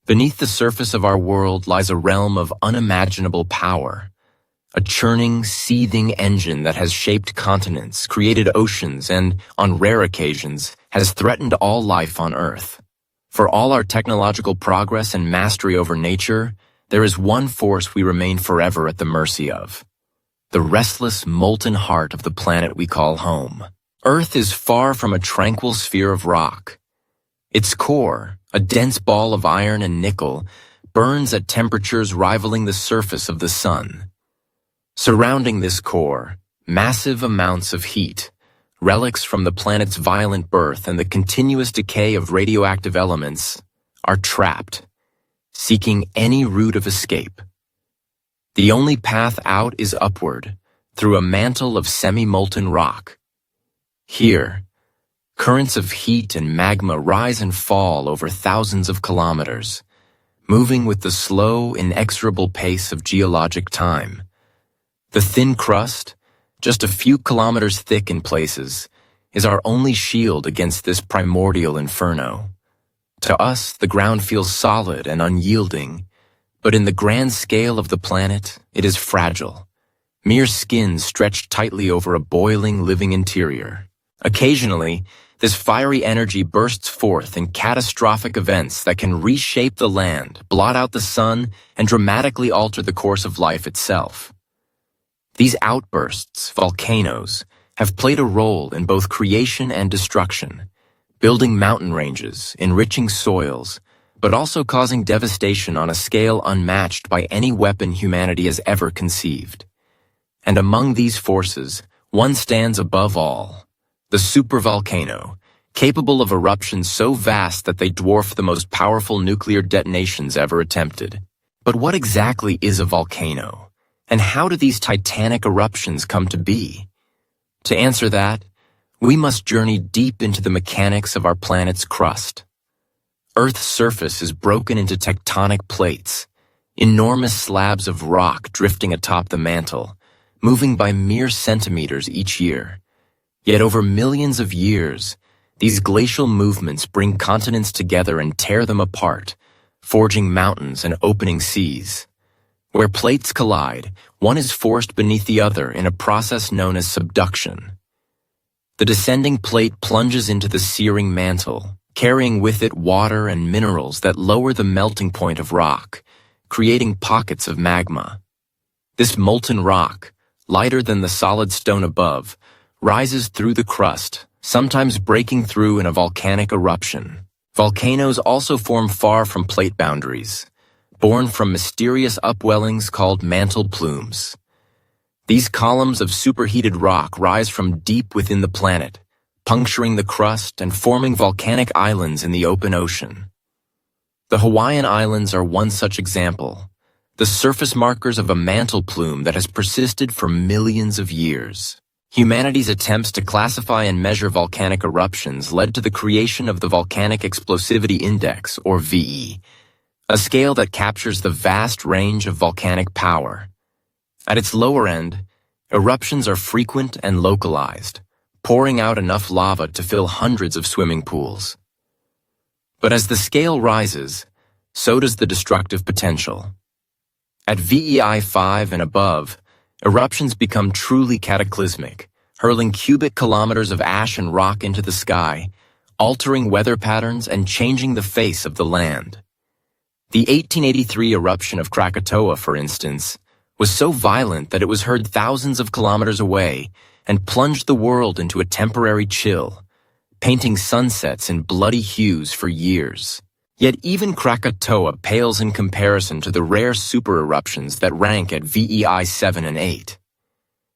Beneath the surface of our world lies a realm of unimaginable power, a churning, seething engine that has shaped continents, created oceans, and, on rare occasions, has threatened all life on Earth. For all our technological progress and mastery over nature, there is one force we remain forever at the mercy of: the restless, molten heart of the planet we call home. Earth is far from a tranquil sphere of rock. Its core, a dense ball of iron and nickel, burns at temperatures rivaling the surface of the sun. Surrounding this core, massive amounts of heat, relics from the planet's violent birth and the continuous decay of radioactive elements, are trapped, seeking any route of escape. The only path out is upward, through a mantle of semi-molten rock. Here, currents of heat and magma rise and fall over thousands of kilometers, moving with the slow, inexorable pace of geologic time. The thin crust, just a few kilometers thick in places, is our only shield against this primordial inferno. To us, the ground feels solid and unyielding, but in the grand scale of the planet, it is fragile, mere skin stretched tightly over a boiling, living interior. Occasionally, this fiery energy bursts forth in catastrophic events that can reshape the land, blot out the sun, and dramatically alter the course of life itself. These outbursts, volcanoes, have played a role in both creation and destruction, building mountain ranges, enriching soils, but also causing devastation on a scale unmatched by any weapon humanity has ever conceived. And among these forces, one stands above all: the supervolcano, capable of eruptions so vast that they dwarf the most powerful nuclear detonations ever attempted. But what exactly is a volcano, and how do these titanic eruptions come to be? To answer that, we must journey deep into the mechanics of our planet's crust. Earth's surface is broken into tectonic plates, enormous slabs of rock drifting atop the mantle, moving by mere centimeters each year. Yet over millions of years, these glacial movements bring continents together and tear them apart, forging mountains and opening seas. Where plates collide, one is forced beneath the other in a process known as subduction. The descending plate plunges into the searing mantle, carrying with it water and minerals that lower the melting point of rock, creating pockets of magma. This molten rock, lighter than the solid stone above, rises through the crust, sometimes breaking through in a volcanic eruption. Volcanoes also form far from plate boundaries, born from mysterious upwellings called mantle plumes. These columns of superheated rock rise from deep within the planet, puncturing the crust and forming volcanic islands in the open ocean. The Hawaiian Islands are one such example, the surface markers of a mantle plume that has persisted for millions of years. Humanity's attempts to classify and measure volcanic eruptions led to the creation of the Volcanic Explosivity Index, or VE, a scale that captures the vast range of volcanic power. At its lower end, eruptions are frequent and localized, pouring out enough lava to fill hundreds of swimming pools. But as the scale rises, so does the destructive potential. At VEI 5 and above, eruptions become truly cataclysmic, hurling cubic kilometers of ash and rock into the sky, altering weather patterns and changing the face of the land. The 1883 eruption of Krakatoa, for instance, was so violent that it was heard thousands of kilometers away and plunged the world into a temporary chill, painting sunsets in bloody hues for years. Yet even Krakatoa pales in comparison to the rare super-eruptions that rank at VEI 7 and 8.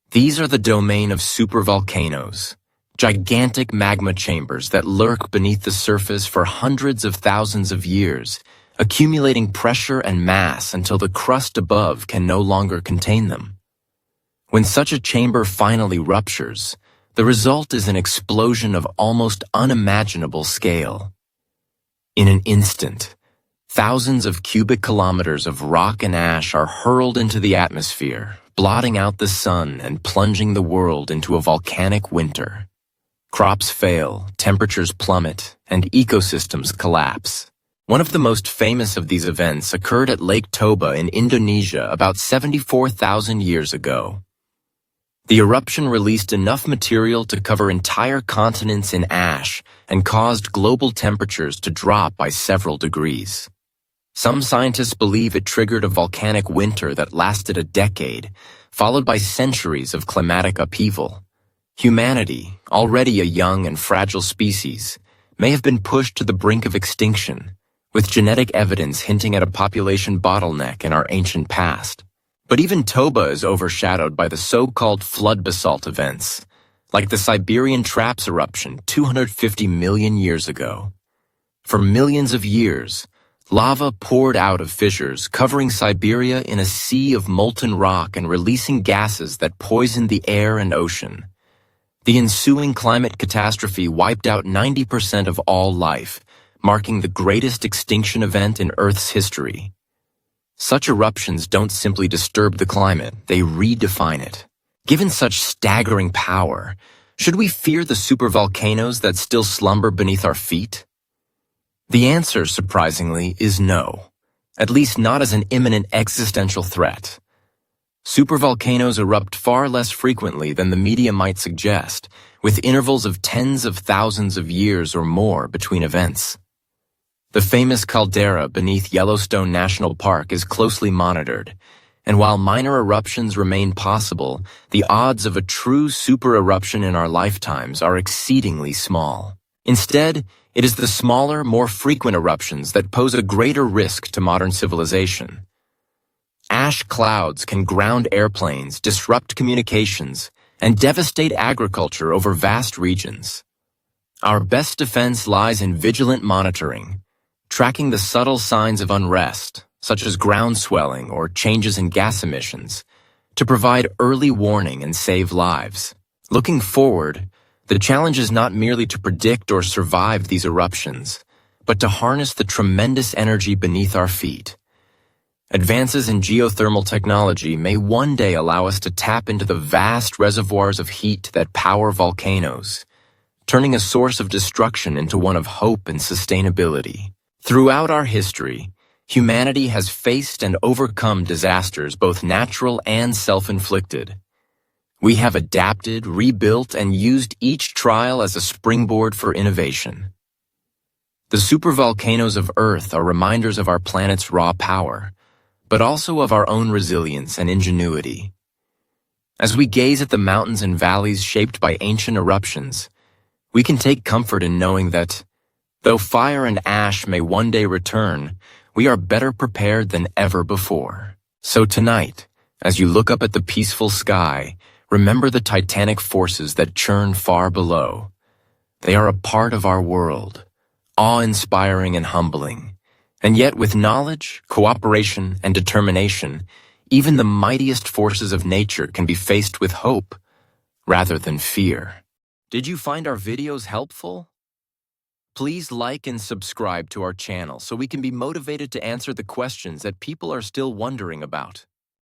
These are the domain of supervolcanoes, gigantic magma chambers that lurk beneath the surface for hundreds of thousands of years, accumulating pressure and mass until the crust above can no longer contain them. When such a chamber finally ruptures, the result is an explosion of almost unimaginable scale. In an instant, thousands of cubic kilometers of rock and ash are hurled into the atmosphere, blotting out the sun and plunging the world into a volcanic winter. Crops fail, temperatures plummet, and ecosystems collapse. One of the most famous of these events occurred at Lake Toba in Indonesia about 74,000 years ago. The eruption released enough material to cover entire continents in ash and caused global temperatures to drop by several degrees. Some scientists believe it triggered a volcanic winter that lasted a decade, followed by centuries of climatic upheaval. Humanity, already a young and fragile species, may have been pushed to the brink of extinction, with genetic evidence hinting at a population bottleneck in our ancient past. But even Toba is overshadowed by the so-called flood basalt events, like the Siberian Traps eruption 250 million years ago. For millions of years, lava poured out of fissures, covering Siberia in a sea of molten rock and releasing gases that poisoned the air and ocean. The ensuing climate catastrophe wiped out 90% of all life, marking the greatest extinction event in Earth's history. Such eruptions don't simply disturb the climate, they redefine it. Given such staggering power, should we fear the supervolcanoes that still slumber beneath our feet? The answer, surprisingly, is no, at least not as an imminent existential threat. Supervolcanoes erupt far less frequently than the media might suggest, with intervals of tens of thousands of years or more between events. The famous caldera beneath Yellowstone National Park is closely monitored, and while minor eruptions remain possible, the odds of a true super-eruption in our lifetimes are exceedingly small. Instead, it is the smaller, more frequent eruptions that pose a greater risk to modern civilization. Ash clouds can ground airplanes, disrupt communications, and devastate agriculture over vast regions. Our best defense lies in vigilant monitoring, tracking the subtle signs of unrest, such as ground swelling or changes in gas emissions, to provide early warning and save lives. Looking forward, the challenge is not merely to predict or survive these eruptions, but to harness the tremendous energy beneath our feet. Advances in geothermal technology may one day allow us to tap into the vast reservoirs of heat that power volcanoes, turning a source of destruction into one of hope and sustainability. Throughout our history, humanity has faced and overcome disasters, both natural and self-inflicted. We have adapted, rebuilt, and used each trial as a springboard for innovation. The supervolcanoes of Earth are reminders of our planet's raw power, but also of our own resilience and ingenuity. As we gaze at the mountains and valleys shaped by ancient eruptions, we can take comfort in knowing that, though fire and ash may one day return, we are better prepared than ever before. So tonight, as you look up at the peaceful sky, remember the titanic forces that churn far below. They are a part of our world, awe-inspiring and humbling. And yet with knowledge, cooperation, and determination, even the mightiest forces of nature can be faced with hope rather than fear. Did you find our videos helpful? Please like and subscribe to our channel so we can be motivated to answer the questions that people are still wondering about.